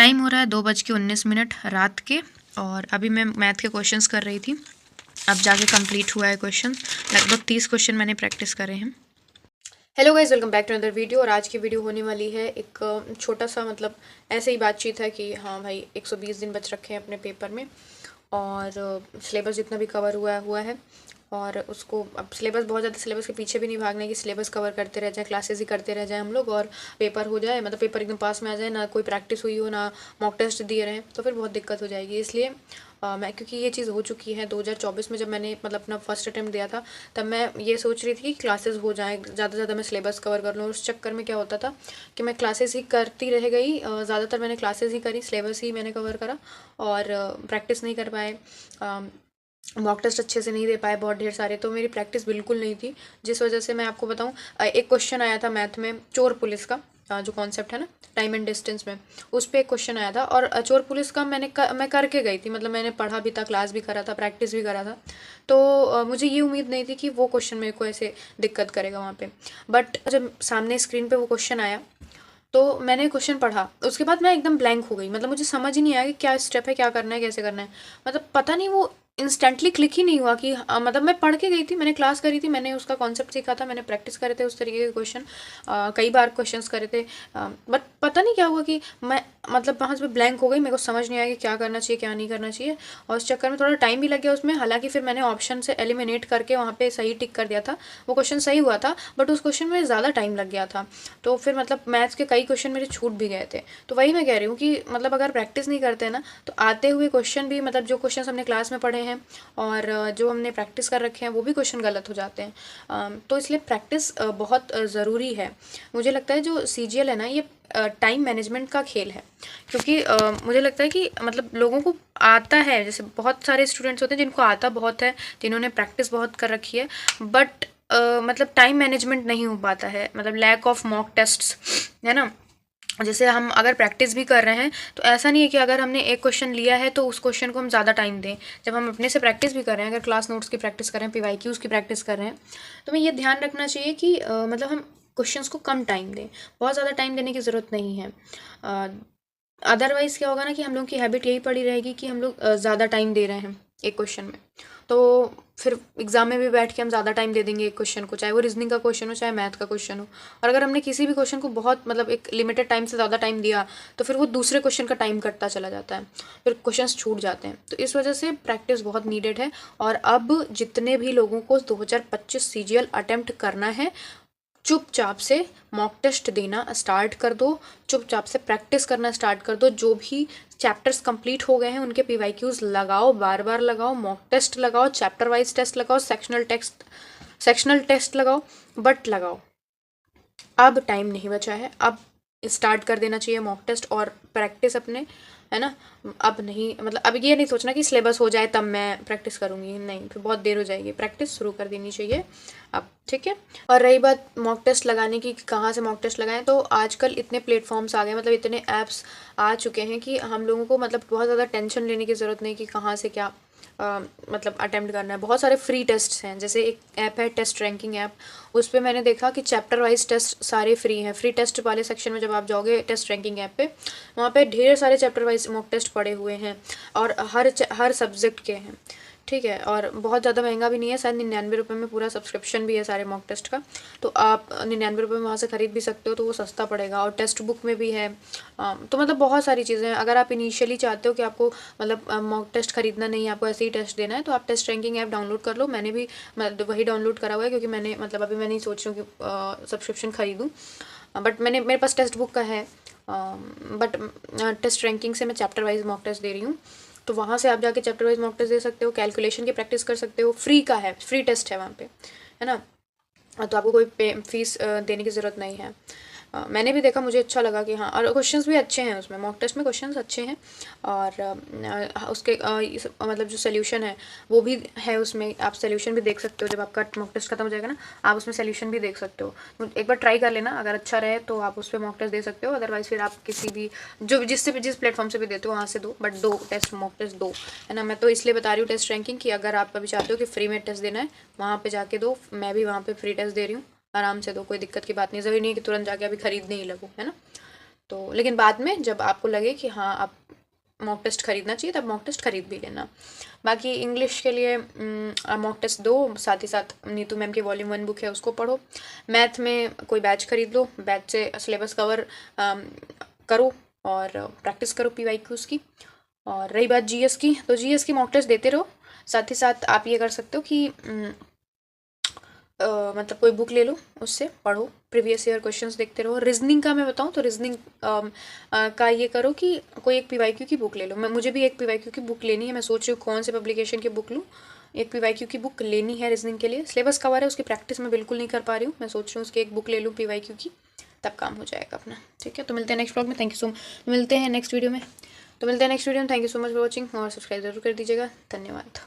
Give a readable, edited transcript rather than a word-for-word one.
Time हो रहा है 2:19 रात के और अभी मैं मैथ के क्वेश्चंस कर रही थी। अब जाके कंप्लीट हुआ है क्वेश्चन, लगभग 30 क्वेश्चन मैंने प्रैक्टिस करे हैं। Hello guys, welcome back to another video. और आज की वीडियो होने वाली है एक छोटा सा मतलब ऐसे ही बातचीत है कि हाँ भाई 120 दिन बच रखे हैं अपने पेपर में और सिलेबस जितना भी कवर हुआ है और उसको अब सिलेबस बहुत ज़्यादा सिलेबस के पीछे भी नहीं भागना है कि सिलेबस कवर करते रह जाए, क्लासेस ही करते रह जाए हम लोग और पेपर हो जाए, मतलब पेपर एकदम पास में आ जाए, ना कोई प्रैक्टिस हुई हो ना मॉक टेस्ट दिए रहें तो फिर बहुत दिक्कत हो जाएगी। इसलिए मैं क्योंकि ये चीज़ हो चुकी है 2024 में जब मैंने मतलब अपना फर्स्ट अटैम्प्ट दिया था, तब मैं ये सोच रही थी कि क्लासेस हो जाएँ, ज़्यादा से ज़्यादा मैं सिलेबस कवर कर लूँ। उस चक्कर में क्या होता था कि मैं क्लासेस ही करती रह गई, ज़्यादातर मैंने क्लासेस ही करी, सिलेबस ही मैंने कवर करा और प्रैक्टिस नहीं कर पाए, मॉक टेस्ट अच्छे से नहीं दे पाए बहुत ढेर सारे, तो मेरी प्रैक्टिस बिल्कुल नहीं थी। जिस वजह से मैं आपको बताऊं, एक क्वेश्चन आया था मैथ में चोर पुलिस का, जो कॉन्सेप्ट है ना टाइम एंड डिस्टेंस में, उस पर एक क्वेश्चन आया था और चोर पुलिस का मैं करके गई थी, मतलब मैंने पढ़ा भी था, क्लास भी करा था, प्रैक्टिस भी करा था। तो मुझे ये उम्मीद नहीं थी कि वो क्वेश्चन मेरे को ऐसे दिक्कत करेगा वहाँ पे। बट जब सामने स्क्रीन पे वो क्वेश्चन आया तो मैंने क्वेश्चन पढ़ा, उसके बाद मैं एकदम ब्लैंक हो गई, मतलब मुझे समझ ही नहीं आया कि क्या स्टेप है, क्या करना है, कैसे करना है। मतलब पता नहीं, वो इंस्टेंटली क्लिक ही नहीं हुआ कि मतलब मैं पढ़ के गई थी, मैंने क्लास करी थी, मैंने उसका कॉन्सेप्ट सीखा था, मैंने प्रैक्टिस करे थे उस तरीके के क्वेश्चन, कई बार क्वेश्चंस करे थे, बट पता नहीं क्या हुआ कि मैं मतलब वहाँ से ब्लैंक हो गई, मेरे को समझ नहीं आया कि क्या करना चाहिए क्या नहीं करना चाहिए। और उस चक्कर में थोड़ा टाइम भी लग गया उसमें, हालांकि फिर मैंने ऑप्शन से एलिमिनेट करके वहाँ पे सही टिक कर दिया था, वो क्वेश्चन सही हुआ था, बट उस क्वेश्चन में ज़्यादा टाइम लग गया था। तो फिर मतलब मैथ्स के कई क्वेश्चन मेरे छूट भी गए थे। तो वही मैं कह रही हूँ कि मतलब अगर प्रैक्टिस नहीं करते ना तो आते हुए क्वेश्चन भी, मतलब जो क्वेश्चन हमने क्लास में पढ़े हैं और जो हमने प्रैक्टिस कर रखे हैं वो भी क्वेश्चन गलत हो जाते हैं। तो इसलिए प्रैक्टिस बहुत ज़रूरी है। मुझे लगता है जो CGL है ना, ये टाइम मैनेजमेंट का खेल है, क्योंकि मुझे लगता है कि मतलब लोगों को आता है, जैसे बहुत सारे स्टूडेंट्स होते हैं जिनको आता बहुत है, जिन्होंने प्रैक्टिस बहुत कर रखी है, बट मतलब टाइम मैनेजमेंट नहीं हो पाता है, मतलब लैक ऑफ मॉक टेस्ट्स है ना। जैसे हम अगर प्रैक्टिस भी कर रहे हैं तो ऐसा नहीं है कि अगर हमने एक क्वेश्चन लिया है तो उस क्वेश्चन को हम ज़्यादा टाइम दें। जब हम अपने से प्रैक्टिस भी कर रहे हैं, अगर क्लास नोट्स की प्रैक्टिस कर रहे हैं, PYQs की प्रैक्टिस कर रहे हैं, तो हमें ये ध्यान रखना चाहिए कि मतलब हम क्वेश्चंस को कम टाइम दें, बहुत ज़्यादा टाइम देने की ज़रूरत नहीं है। अदरवाइज़ क्या होगा ना कि हम लोग की हैबिट यही पड़ी रहेगी कि हम लोग ज़्यादा टाइम दे रहे हैं एक क्वेश्चन में, तो फिर एग्जाम में भी बैठ के हम ज़्यादा टाइम दे देंगे एक क्वेश्चन को, चाहे वो रीजनिंग का क्वेश्चन हो चाहे मैथ का क्वेश्चन हो। और अगर हमने किसी भी क्वेश्चन को बहुत मतलब एक लिमिटेड टाइम से ज़्यादा टाइम दिया तो फिर वो दूसरे क्वेश्चन का टाइम कटता चला जाता है, फिर क्वेश्चन छूट जाते हैं। तो इस वजह से प्रैक्टिस बहुत नीडेड है। और अब जितने भी लोगों को 2025 CGL अटेम्प्ट करना है, चुपचाप से मॉक टेस्ट देना स्टार्ट कर दो, चुपचाप से प्रैक्टिस करना स्टार्ट कर दो। जो भी चैप्टर्स कंप्लीट हो गए हैं उनके PYQs लगाओ, बार बार लगाओ, मॉक टेस्ट लगाओ, चैप्टर वाइज टेस्ट लगाओ, सेक्शनल टेस्ट लगाओ, बट लगाओ। अब टाइम नहीं बचा है, अब स्टार्ट कर देना चाहिए मॉक टेस्ट और प्रैक्टिस अपने, है ना। अब नहीं, मतलब अब ये नहीं सोचना कि सिलेबस हो जाए तब मैं प्रैक्टिस करूँगी, नहीं, फिर बहुत देर हो जाएगी, प्रैक्टिस शुरू कर देनी चाहिए अब, ठीक है। और रही बात मॉक टेस्ट लगाने की, कहाँ से मॉक टेस्ट लगाएं, तो आजकल इतने प्लेटफॉर्म्स आ गए, मतलब इतने ऐप्स आ चुके हैं कि हम लोगों को मतलब बहुत ज़्यादा टेंशन लेने की ज़रूरत नहीं कि कहाँ से क्या मतलब अटेम्प्ट करना है। बहुत सारे फ्री टेस्ट्स हैं, जैसे एक ऐप है टेस्ट रैंकिंग ऐप, उस पर मैंने देखा कि चैप्टर वाइज टेस्ट सारे फ्री हैं। फ्री टेस्ट वाले सेक्शन में जब आप जाओगे टेस्ट रैंकिंग ऐप पे, वहाँ पे ढेर सारे चैप्टर वाइज मॉक टेस्ट पड़े हुए हैं और हर सब्जेक्ट के हैं, ठीक है। और बहुत ज़्यादा महंगा भी नहीं है, शायद 99 रुपये में पूरा सब्सक्रिप्शन भी है सारे मॉक टेस्ट का, तो आप 99 रुपये में वहाँ से ख़रीद भी सकते हो, तो वो सस्ता पड़ेगा। और टेक्स्ट बुक में भी है, तो मतलब बहुत सारी चीज़ें हैं। अगर आप इनिशियली चाहते हो कि आपको मतलब मॉक टेस्ट खरीदना नहीं है, आपको ऐसे ही टेस्ट देना है, तो आप टेस्ट रैंकिंग ऐप डाउनलोड कर लो। मैंने भी मतलब वही डाउनलोड करा हुआ है, क्योंकि मैंने मतलब अभी मैं नहीं सोच रही हूँ कि सब्सक्रिप्शन खरीदूँ, बट मेरे पास टेक्स्ट बुक का है, बट टेस्ट रैंकिंग से मैं चैप्टर वाइज मॉक टेस्ट दे रही हूँ, तो वहाँ से आप जाके चैप्टर वाइज मॉक टेस्ट दे सकते हो, कैलकुलेशन की प्रैक्टिस कर सकते हो, फ्री का है, फ्री टेस्ट है वहाँ पे, है ना। तो आपको कोई फीस देने की ज़रूरत नहीं है। मैंने भी देखा, मुझे अच्छा लगा कि हाँ, और क्वेश्चंस भी अच्छे हैं उसमें, मॉक टेस्ट में क्वेश्चंस अच्छे हैं। और उसके मतलब जो सोल्यूशन है वो भी है उसमें, आप सोल्यूशन भी देख सकते हो। जब आपका मॉक टेस्ट खत्म हो जाएगा ना, आप उसमें सोल्यूशन भी देख सकते हो। तो एक बार ट्राई कर लेना, अगर अच्छा रहे तो आप उस पर मॉक टेस्ट दे सकते हो, अदरवाइज फिर आप किसी भी जिस प्लेटफॉर्म से भी देते हो वहाँ से दो, बट दो टेस्ट, मॉक टेस्ट दो, है ना। मैं तो इसलिए बता रही हूँ टेस्ट रैंकिंग कि अगर आप अभी चाहते हो कि फ्री में टेस्ट देना है, वहाँ पर जाके दो। मैं भी वहाँ पर फ्री टेस्ट दे रही हूँ, आराम से दो, कोई दिक्कत की बात नहीं, ज़रूरी नहीं है कि तुरंत जाके अभी खरीदने ही लगो, है ना। तो लेकिन बाद में जब आपको लगे कि हाँ आप मॉक टेस्ट खरीदना चाहिए तब मॉक टेस्ट खरीद भी लेना। बाकी इंग्लिश के लिए मॉक टेस्ट दो, साथ ही साथ नीतू मैम की वॉल्यूम 1 बुक है उसको पढ़ो। मैथ में कोई बैच खरीद लो, बैच से सिलेबस कवर करो और प्रैक्टिस करो PYQs की। और रही बात GS की, तो GS की मॉक टेस्ट देते रहो। साथ ही साथ आप ये कर सकते हो कि मतलब कोई बुक ले लो, उससे पढ़ो, प्रीवियस ईयर क्वेश्चंस देखते रहो। रीजनिंग का मैं बताऊँ तो रीजनिंग का ये करो कि कोई एक PYQ की बुक ले लो। मुझे भी एक PYQ की बुक लेनी है, मैं सोच रही हूँ कौन से पब्लिकेशन की बुक लूँ। एक PYQ की बुक लेनी है रीजनिंग के लिए, सिलेबस कवर है, उसकी प्रैक्टिस मैं बिल्कुल नहीं कर पा रही हूँ। मैं सोच रही हूँ उसकी एक बुक ले लूँ PYQ की, तब काम हो जाएगा अपना। ठीक है, तो मिलते हैं नेक्स्ट ब्लॉग में। Thank you so much. मिलते हैं नेक्स्ट वीडियो में। Thank you so much for watching, और सब्सक्राइब जरूर कर दीजिएगा। धन्यवाद।